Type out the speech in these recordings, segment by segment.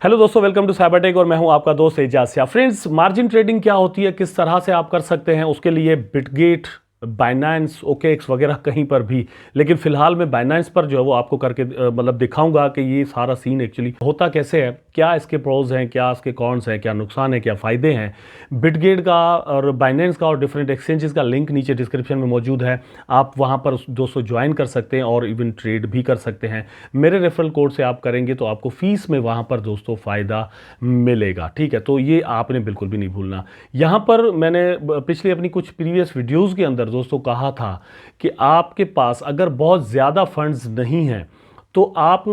Hello दोस्तों, welcome to Cybertech और मैं हूं आपका दोस्त एजाज। फ्रेंड्स, मार्जिन ट्रेडिंग क्या होती है, किस तरह से आप कर सकते हैं, उसके लिए बिटगेट, बाइनेंस, ओकेएक्स वगैरह कहीं पर भी, लेकिन फिलहाल मैं बाइनेंस पर जो है वो आपको करके मतलब दिखाऊंगा कि ये सारा सीन एक्चुअली होता कैसे है, क्या इसके प्रोज हैं, क्या इसके कॉन्स हैं, क्या नुकसान है, क्या फ़ायदे हैं। बिटगेट का और बाइनेंस का और डिफरेंट एक्सचेंजेस का लिंक नीचे डिस्क्रिप्शन में मौजूद है। आप वहाँ पर दोस्तों ज्वाइन कर सकते हैं और इवन ट्रेड भी कर सकते हैं। मेरे रेफरल कोड से आप करेंगे तो आपको फीस में वहाँ पर दोस्तों फ़ायदा मिलेगा। ठीक है, तो ये आपने बिल्कुल भी नहीं भूलना। यहाँ पर मैंने पिछले अपनी कुछ प्रीवियस वीडियोज़ के अंदर दोस्तों कहा था कि आपके पास अगर बहुत ज़्यादा फंड्स नहीं हैं तो आप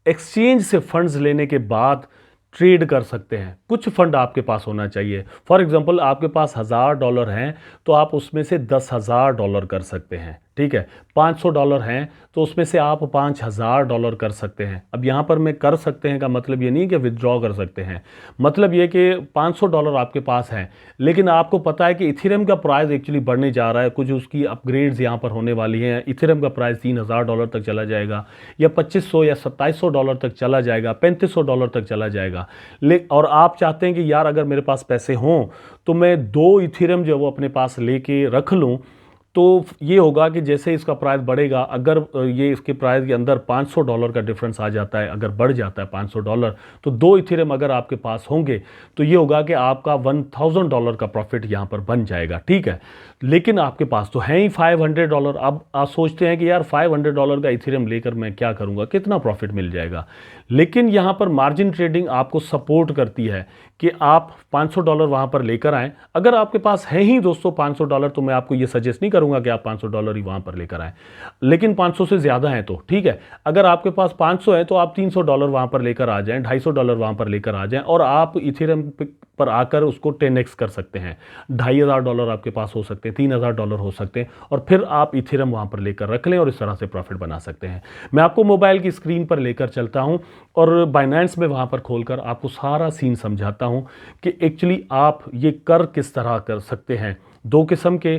एक्सचेंज से फंड्स लेने के बाद ट्रेड कर सकते हैं। कुछ फंड आपके पास होना चाहिए। फॉर एग्जांपल, आपके पास $1000 हैं तो आप उसमें से $10,000 कर सकते हैं। ठीक है, $500 हैं तो उसमें से आप $5000 कर सकते हैं। अब यहाँ पर मैं कर सकते हैं का मतलब ये नहीं कि विदड्रॉ कर सकते हैं, मतलब ये कि $500 आपके पास हैं, लेकिन आपको पता है कि इथेरियम का प्राइस एक्चुअली बढ़ने जा रहा है, कुछ उसकी अपग्रेड्स यहाँ पर होने वाली हैं। इथेरियम का प्राइस $3000 तक चला जाएगा, या 2500 या $2700 तक चला जाएगा, $3500 तक चला जाएगा। और आप चाहते हैं कि यार अगर मेरे पास पैसे हों तो मैं 2 इथेरियम जो है वो अपने पास लेके रख लूँ। तो ये होगा कि जैसे इसका प्राइस बढ़ेगा, अगर ये इसके प्राइस के अंदर $500 का डिफरेंस आ जाता है, अगर बढ़ जाता है $500, तो 2 इथेरियम अगर आपके पास होंगे तो ये होगा कि आपका $1000 का प्रॉफिट यहाँ पर बन जाएगा। ठीक है, लेकिन आपके पास तो है ही $500। अब आप सोचते हैं कि यार $500 का इथेरियम लेकर मैं क्या करूँगा, कितना प्रॉफिट मिल जाएगा। लेकिन यहाँ पर मार्जिन ट्रेडिंग आपको सपोर्ट करती है कि आप $500 वहाँ पर लेकर आएँ। अगर आपके पास है ही दोस्तों $500, तो मैं आपको ये सजेस्ट नहीं करूँगा कि आप $500 ही वहाँ पर लेकर आएँ, लेकिन 500 से ज़्यादा हैं तो ठीक है। अगर आपके पास 500 है तो आप $300 वहाँ पर लेकर आ जाएँ, $250 वहाँ पर लेकर आ जाएँ, और आप इथेरियम पर आकर उसको 10x कर सकते हैं। $2500 आपके पास हो सकते हैं, $3000 हो सकते हैं, और फिर आप इथेरियम वहाँ पर लेकर रख लें और इस तरह से प्रॉफिट बना सकते हैं। मैं आपको मोबाइल की स्क्रीन पर लेकर चलता हूँ और बाइनेंस में वहाँ पर खोलकर आपको सारा सीन समझाता हूँ कि एक्चुअली आप ये कर किस तरह कर सकते हैं। 2 किस्म के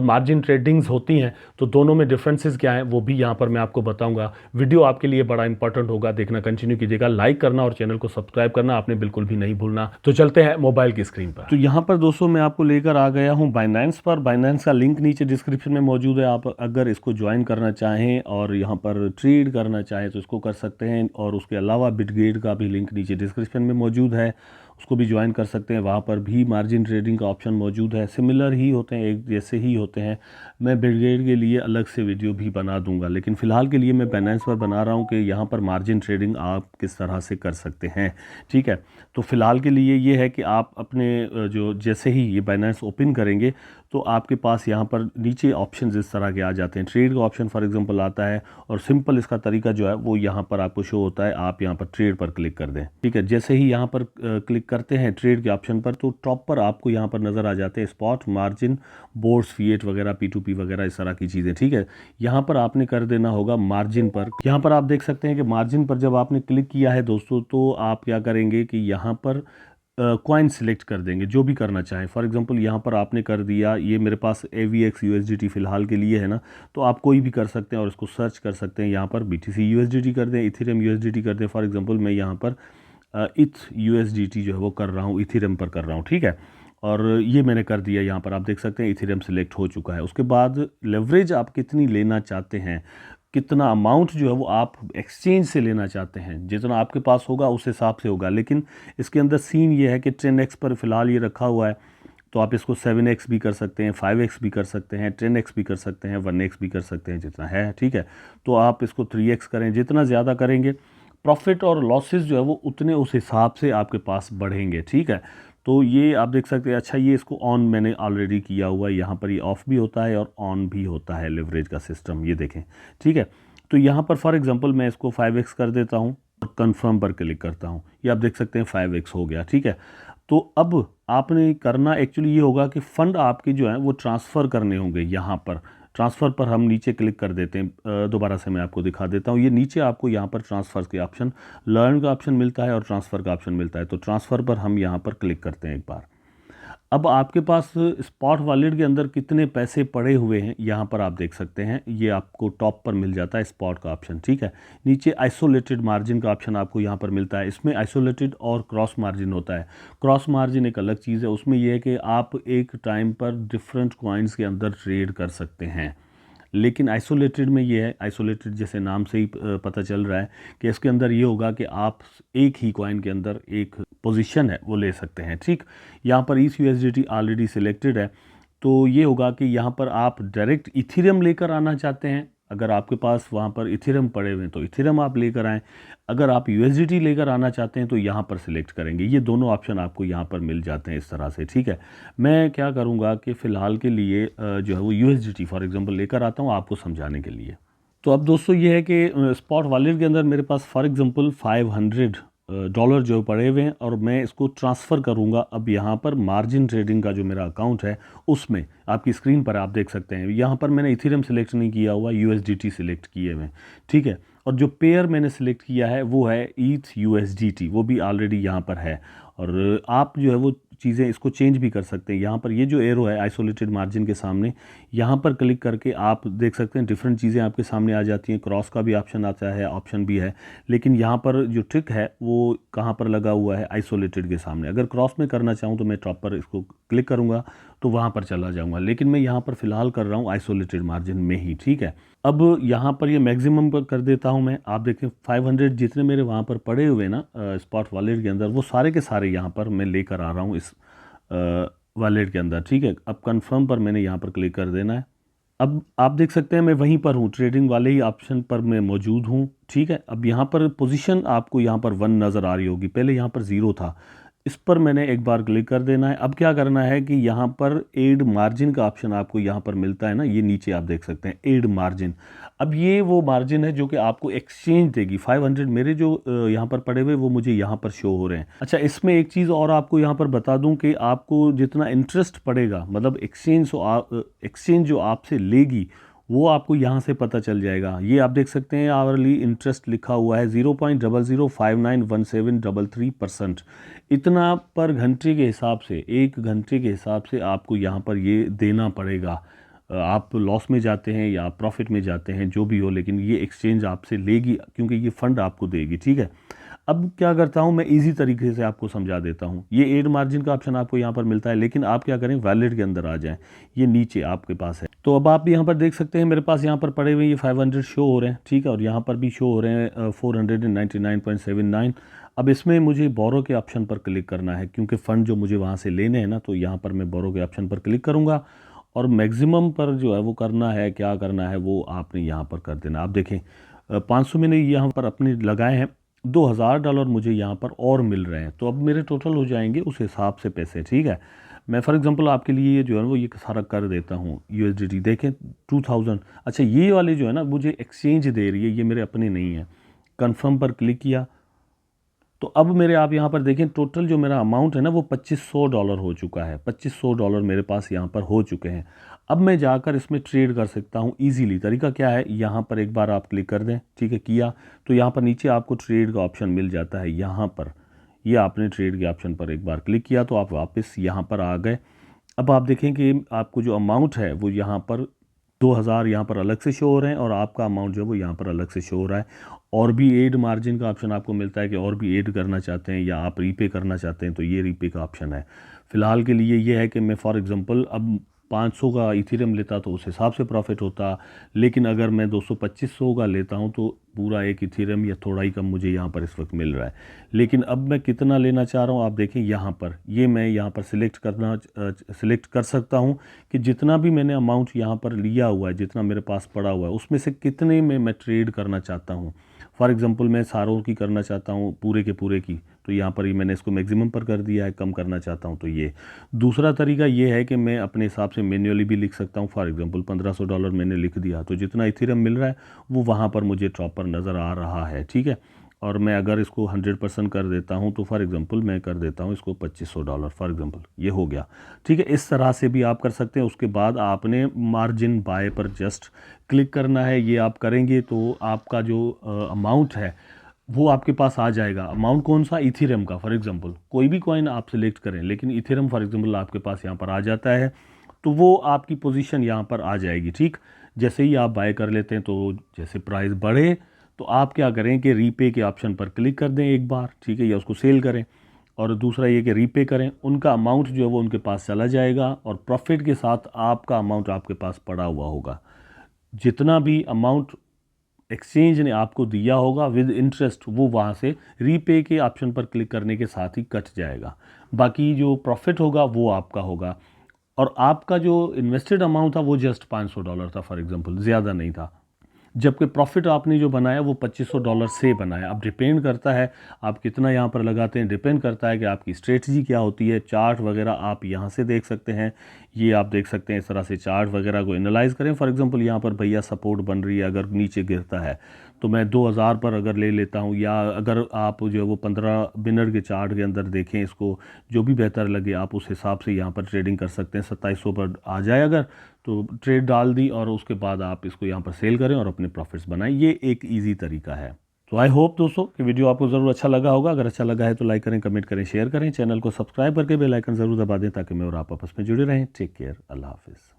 मार्जिन ट्रेडिंग्स होती हैं, तो दोनों में डिफरेंसेस क्या हैं वो भी यहाँ पर मैं आपको बताऊंगा। वीडियो आपके लिए बड़ा इंपॉर्टेंट होगा, देखना कंटिन्यू कीजिएगा, लाइक करना और चैनल को सब्सक्राइब करना आपने बिल्कुल भी नहीं भूलना। तो चलते हैं मोबाइल की स्क्रीन पर। तो यहाँ पर दोस्तों मैं आपको लेकर आ गया हूँ बाइनेंस पर। बाइनेंस का लिंक नीचे डिस्क्रिप्शन में मौजूद है। आप अगर इसको ज्वाइन करना चाहें और यहाँ पर ट्रेड करना चाहें तो इसको कर सकते हैं, और उसके अलावा बिटगेट का भी लिंक नीचे डिस्क्रिप्शन में मौजूद है, उसको भी ज्वाइन कर सकते हैं। वहाँ पर भी मार्जिन ट्रेडिंग का ऑप्शन मौजूद है, सिमिलर ही होते हैं, एक जैसे ही होते हैं। मैं बिटगेट के लिए अलग से वीडियो भी बना दूंगा, लेकिन फ़िलहाल के लिए मैं बाइनेंस पर बना रहा हूँ कि यहाँ पर मार्जिन ट्रेडिंग आप किस तरह से कर सकते हैं। ठीक है, तो फ़िलहाल के लिए ये है कि आप अपने जो जैसे ही ये बाइनेंस ओपन करेंगे तो आपके पास यहाँ पर नीचे ऑप्शन इस तरह के आ जाते हैं। ट्रेड का ऑप्शन फॉर एग्जांपल आता है, और सिंपल इसका तरीका जो है वो यहाँ पर आपको शो होता है। आप यहाँ पर ट्रेड पर क्लिक कर दें। ठीक है, जैसे ही यहाँ पर क्लिक करते हैं ट्रेड के ऑप्शन पर, तो टॉप पर आपको यहाँ पर नज़र आ जाते हैं स्पॉट, मार्जिन, बोर्ड्स, फिएट वगैरह, P2P वगैरह, इस तरह की चीज़ें। ठीक है, यहाँ पर आपने कर देना होगा मार्जिन पर। यहाँ पर आप देख सकते हैं कि मार्जिन पर जब आपने क्लिक किया है दोस्तों, तो आप क्या करेंगे कि यहाँ पर कॉइन सिलेक्ट कर देंगे, जो भी करना चाहें। फॉर एग्जांपल यहाँ पर आपने कर दिया, ये मेरे पास AVX USDT फ़िलहाल के लिए है ना, तो आप कोई भी कर सकते हैं और इसको सर्च कर सकते हैं। यहाँ पर BTC USDT कर दें, इथेरियम USDT कर दें। फॉर एग्जांपल मैं यहाँ पर इथ USDT जो है वो कर रहा हूँ, इथेरियम पर कर रहा हूँ। ठीक है, और ये मैंने कर दिया। यहाँ पर आप देख सकते हैं इथेरियम सिलेक्ट हो चुका है। उसके बाद लेवरेज आप कितनी लेना चाहते हैं, कितना अमाउंट जो है वो आप एक्सचेंज से लेना चाहते हैं, जितना आपके पास होगा उस हिसाब से होगा। लेकिन इसके अंदर सीन ये है कि 10x पर फ़िलहाल ये रखा हुआ है, तो आप इसको 7x भी कर सकते हैं, 5x भी कर सकते हैं, 10x भी कर सकते हैं, 1x भी कर सकते हैं, जितना है। ठीक है, तो आप इसको 3x करें। जितना ज़्यादा करेंगे प्रॉफिट और लॉसेस जो है वो उतने उस हिसाब से आपके पास बढ़ेंगे। ठीक है, तो ये आप देख सकते हैं। अच्छा, ये इसको ऑन मैंने ऑलरेडी किया हुआ है। यहाँ पर ये ऑफ़ भी होता है और ऑन भी होता है लेवरेज का सिस्टम, ये देखें। ठीक है, तो यहाँ पर फॉर एग्जांपल मैं इसको 5x कर देता हूँ और कन्फर्म पर क्लिक करता हूँ। ये आप देख सकते हैं 5x हो गया। ठीक है, तो अब आपने करना एक्चुअली ये होगा कि फ़ंड आपके जो है वो ट्रांसफ़र करने होंगे। यहाँ पर ट्रांसफ़र पर हम नीचे क्लिक कर देते हैं। दोबारा से मैं आपको दिखा देता हूँ। ये नीचे आपको यहाँ पर ट्रांसफ़र के ऑप्शन, लर्न का ऑप्शन मिलता है और ट्रांसफ़र का ऑप्शन मिलता है। तो ट्रांसफ़र पर हम यहाँ पर क्लिक करते हैं एक बार। अब आपके पास स्पॉट वॉलेट के अंदर कितने पैसे पड़े हुए हैं यहाँ पर आप देख सकते हैं। ये आपको टॉप पर मिल जाता है स्पॉट का ऑप्शन, ठीक है। नीचे आइसोलेटेड मार्जिन का ऑप्शन आपको यहाँ पर मिलता है। इसमें आइसोलेटेड और क्रॉस मार्जिन होता है। क्रॉस मार्जिन एक अलग चीज़ है, उसमें यह है कि आप एक टाइम पर डिफरेंट कॉइन्स के अंदर ट्रेड कर सकते हैं। लेकिन आइसोलेटेड में ये है, आइसोलेटेड जैसे नाम से ही पता चल रहा है कि इसके अंदर ये होगा कि आप एक ही कॉइन के अंदर एक पोजीशन है वो ले सकते हैं, ठीक। यहाँ पर ETH USDT ऑलरेडी सिलेक्टेड है, तो ये होगा कि यहाँ पर आप डायरेक्ट इथेरियम लेकर आना चाहते हैं। अगर आपके पास वहाँ पर इथेरियम पड़े हुए हैं तो इथेरियम आप लेकर आएँ। अगर आप USDT लेकर आना चाहते हैं तो यहाँ पर सिलेक्ट करेंगे। ये दोनों ऑप्शन आपको यहाँ पर मिल जाते हैं इस तरह से, ठीक है। मैं क्या करूँगा कि फ़िलहाल के लिए जो है वो USDT फॉर एग्जांपल लेकर आता हूँ आपको समझाने के लिए। तो अब दोस्तों ये है कि स्पॉट वॉलेट के अंदर मेरे पास फॉर एग्जांपल $500 जो पड़े हुए हैं और मैं इसको ट्रांसफ़र करूंगा अब यहाँ पर मार्जिन ट्रेडिंग का जो मेरा अकाउंट है उसमें। आपकी स्क्रीन पर आप देख सकते हैं यहाँ पर मैंने इथेरियम सेलेक्ट नहीं किया हुआ, USDT सिलेक्ट किए हुए, ठीक है। और जो पेयर मैंने सिलेक्ट किया है वो है ETH USDT, वो भी ऑलरेडी यहाँ पर है। और आप जो है वो चीज़ें इसको चेंज भी कर सकते हैं। यहाँ पर ये जो एरो है आइसोलेटेड मार्जिन के सामने, यहाँ पर क्लिक करके आप देख सकते हैं डिफरेंट चीज़ें आपके सामने आ जाती हैं। क्रॉस का भी ऑप्शन आता है, ऑप्शन भी है, लेकिन यहाँ पर जो ट्रिक है वो कहाँ पर लगा हुआ है, आइसोलेटेड के सामने। अगर क्रॉस में करना चाहूँ तो मैं टॉप पर इसको क्लिक करूँगा तो वहाँ पर चला जाऊँगा, लेकिन मैं यहाँ पर फ़िलहाल कर रहा हूँ आइसोलेटेड मार्जिन में ही, ठीक है। अब यहाँ पर ये मैक्सिमम पर कर देता हूँ मैं। आप देखें 500 जितने मेरे वहाँ पर पड़े हुए ना स्पॉट वॉलेट के अंदर, वो सारे के सारे यहाँ पर मैं लेकर आ रहा हूँ इस वॉलेट के अंदर, ठीक है। अब कंफर्म पर मैंने यहाँ पर क्लिक कर देना है। अब आप देख सकते हैं मैं वहीं पर हूँ, ट्रेडिंग वाले ही ऑप्शन पर मैं मौजूद हूँ, ठीक है। अब यहाँ पर पोजीशन आपको यहाँ पर 1 नज़र आ रही होगी, पहले यहाँ पर 0 था। इस पर मैंने एक बार क्लिक कर देना है। अब क्या करना है कि यहाँ पर एड मार्जिन का ऑप्शन आपको यहाँ पर मिलता है ना, ये नीचे आप देख सकते हैं एड मार्जिन। अब ये वो मार्जिन है जो कि आपको एक्सचेंज देगी। 500 मेरे जो यहाँ पर पड़े हुए वो मुझे यहाँ पर शो हो रहे हैं। अच्छा, इसमें एक चीज़ और आपको यहाँ पर बता दूँ कि आपको जितना इंटरेस्ट पड़ेगा, मतलब एक्सचेंज जो आपसे लेगी वो आपको यहाँ से पता चल जाएगा। ये आप देख सकते हैं आवरली इंटरेस्ट लिखा हुआ है 0.00591733%। इतना पर घंटे के हिसाब से, 1 घंटे के हिसाब से आपको यहाँ पर ये देना पड़ेगा। आप लॉस में जाते हैं या आप प्रॉफिट में जाते हैं जो भी हो, लेकिन ये एक्सचेंज आपसे लेगी क्योंकि ये फ़ंड आपको देगी, ठीक है। अब क्या करता हूँ मैं, इजी तरीके से आपको समझा देता हूँ। ये एड मार्जिन का ऑप्शन आपको यहाँ पर मिलता है, लेकिन आप क्या करें वैलेट के अंदर आ जाएं, ये नीचे आपके पास है। तो अब आप यहाँ पर देख सकते हैं मेरे पास यहाँ पर पड़े हुए ये 500 शो हो रहे हैं, ठीक है। और यहाँ पर भी शो हो रहे हैं 499.79। अब इसमें मुझे बोरो के ऑप्शन पर क्लिक करना है क्योंकि फ़ंड जो मुझे वहाँ से लेने हैं ना, तो यहाँ पर मैं बोरो के ऑप्शन पर क्लिक करूँगा और मैक्सिमम पर जो है वो करना है, क्या करना है वो आपने यहाँ पर कर देना। आप देखें 500 मैंने यहाँ पर अपने लगाए हैं, $2000 मुझे यहाँ पर और मिल रहे हैं। तो अब मेरे टोटल हो जाएंगे उस हिसाब से पैसे, ठीक है। मैं फॉर एग्जांपल आपके लिए जो है वो ये सारा कर देता हूँ। USDT देखें 2000। अच्छा, ये वाले जो है ना मुझे एक्सचेंज दे रही है, ये मेरे अपने नहीं है। कंफर्म पर क्लिक किया तो अब मेरे आप यहाँ पर देखें टोटल जो मेरा अमाउंट है ना वो $2500 हो चुका है। $2500 मेरे पास यहाँ पर हो चुके हैं। अब मैं जाकर इसमें ट्रेड कर सकता हूँ इजीली। तरीका क्या है, यहाँ पर एक बार आप क्लिक कर दें, ठीक है, किया तो यहाँ पर नीचे आपको ट्रेड का ऑप्शन मिल जाता है। यहाँ पर ये आपने ट्रेड के ऑप्शन पर एक बार क्लिक किया तो आप वापस यहाँ पर आ गए। अब आप देखें कि आपको जो अमाउंट है वो यहाँ पर 2000 यहाँ पर अलग से शो हो रहे हैं और आपका अमाउंट जो है वो यहाँ पर अलग से शो हो रहा है। और भी एड मार्जिन का ऑप्शन आपको मिलता है कि और भी एड करना चाहते हैं या आप रीपे करना चाहते हैं तो ये रीपे का ऑप्शन है। फ़िलहाल के लिए ये है कि मैं फॉर एग्जांपल अब 500 का इथेरियम लेता तो उस हिसाब से प्रॉफिट होता, लेकिन अगर मैं 200-2500 का लेता हूँ तो पूरा एक इथेरियम या थोड़ा ही कम मुझे यहाँ पर इस वक्त मिल रहा है। लेकिन अब मैं कितना लेना चाह रहा हूँ आप देखें यहाँ पर, ये मैं यहाँ पर सिलेक्ट कर सकता हूँ कि जितना भी मैंने अमाउंट यहाँ पर लिया हुआ है, जितना मेरे पास पड़ा हुआ है, उसमें से कितने में मैं ट्रेड करना चाहता हूँ। फॉर एग्जांपल मैं सारों की करना चाहता हूँ, पूरे के पूरे की, तो यहाँ पर ही मैंने इसको मैक्सिमम पर कर दिया है। कम करना चाहता हूँ तो ये दूसरा तरीका ये है कि मैं अपने हिसाब से मैन्युअली भी लिख सकता हूँ। फॉर एग्जांपल $1500 मैंने लिख दिया तो जितना इथेरियम मिल रहा है वो वहाँ पर मुझे टॉप पर नज़र आ रहा है, ठीक है। और मैं अगर इसको 100% कर देता हूँ तो फॉर एग्जांपल मैं कर देता हूँ इसको $2500 फॉर एग्जांपल, ये हो गया, ठीक है। इस तरह से भी आप कर सकते हैं। उसके बाद आपने मार्जिन बाय पर जस्ट क्लिक करना है। ये आप करेंगे तो आपका जो अमाउंट है वो आपके पास आ जाएगा। अमाउंट कौन सा? इथेरियम का। फॉर एग्जांपल कोई भी कॉइन आप सिलेक्ट करें, लेकिन इथेरियम फॉर एग्जांपल आपके पास यहाँ पर आ जाता है, तो वो आपकी पोजीशन यहाँ पर आ जाएगी। ठीक, जैसे ही आप बाय कर लेते हैं तो जैसे प्राइस बढ़े तो आप क्या करें कि रीपे के ऑप्शन पर क्लिक कर दें एक बार, ठीक है, या उसको सेल करें। और दूसरा ये कि रीपे करें, उनका अमाउंट जो है वो उनके पास चला जाएगा और प्रॉफिट के साथ आपका अमाउंट आपके पास पड़ा हुआ होगा। जितना भी अमाउंट एक्सचेंज ने आपको दिया होगा विद इंटरेस्ट, वो वहाँ से रीपे के ऑप्शन पर क्लिक करने के साथ ही कट जाएगा। बाकी जो प्रॉफिट होगा वो आपका होगा। और आपका जो इन्वेस्टेड अमाउंट था वो जस्ट $500 था फॉर एग्जांपल, ज़्यादा नहीं था। जबकि प्रॉफिट आपने जो बनाया वो $2500 से बनाया। अब डिपेंड करता है आप कितना यहाँ पर लगाते हैं, डिपेंड करता है कि आपकी स्ट्रेटजी क्या होती है। चार्ट वगैरह आप यहाँ से देख सकते हैं, ये आप देख सकते हैं, इस तरह से चार्ट वगैरह को एनालाइज करें। फॉर एग्जांपल यहाँ पर भैया सपोर्ट बन रही है, अगर नीचे गिरता है तो मैं 2000 पर अगर ले लेता हूँ, या अगर आप जो है वो 15 मिनट के चार्ट के अंदर देखें इसको, जो भी बेहतर लगे आप उस हिसाब से यहाँ पर ट्रेडिंग कर सकते हैं। 2700 पर आ जाए अगर, तो ट्रेड डाल दी और उसके बाद आप इसको यहाँ पर सेल करें और अपने प्रॉफिट्स बनाएं। ये एक इजी तरीका है। तो आई होप दोस्तों कि वीडियो आपको ज़रूर अच्छा लगा होगा। अगर अच्छा लगा है तो लाइक करें, कमेंट करें, शेयर करें, चैनल को सब्सक्राइब करके बेल आइकन ज़रूर दबा दें ताकि मैं और आप आपस में जुड़े रहें। टेक केयर, अल्लाह हाफिज़।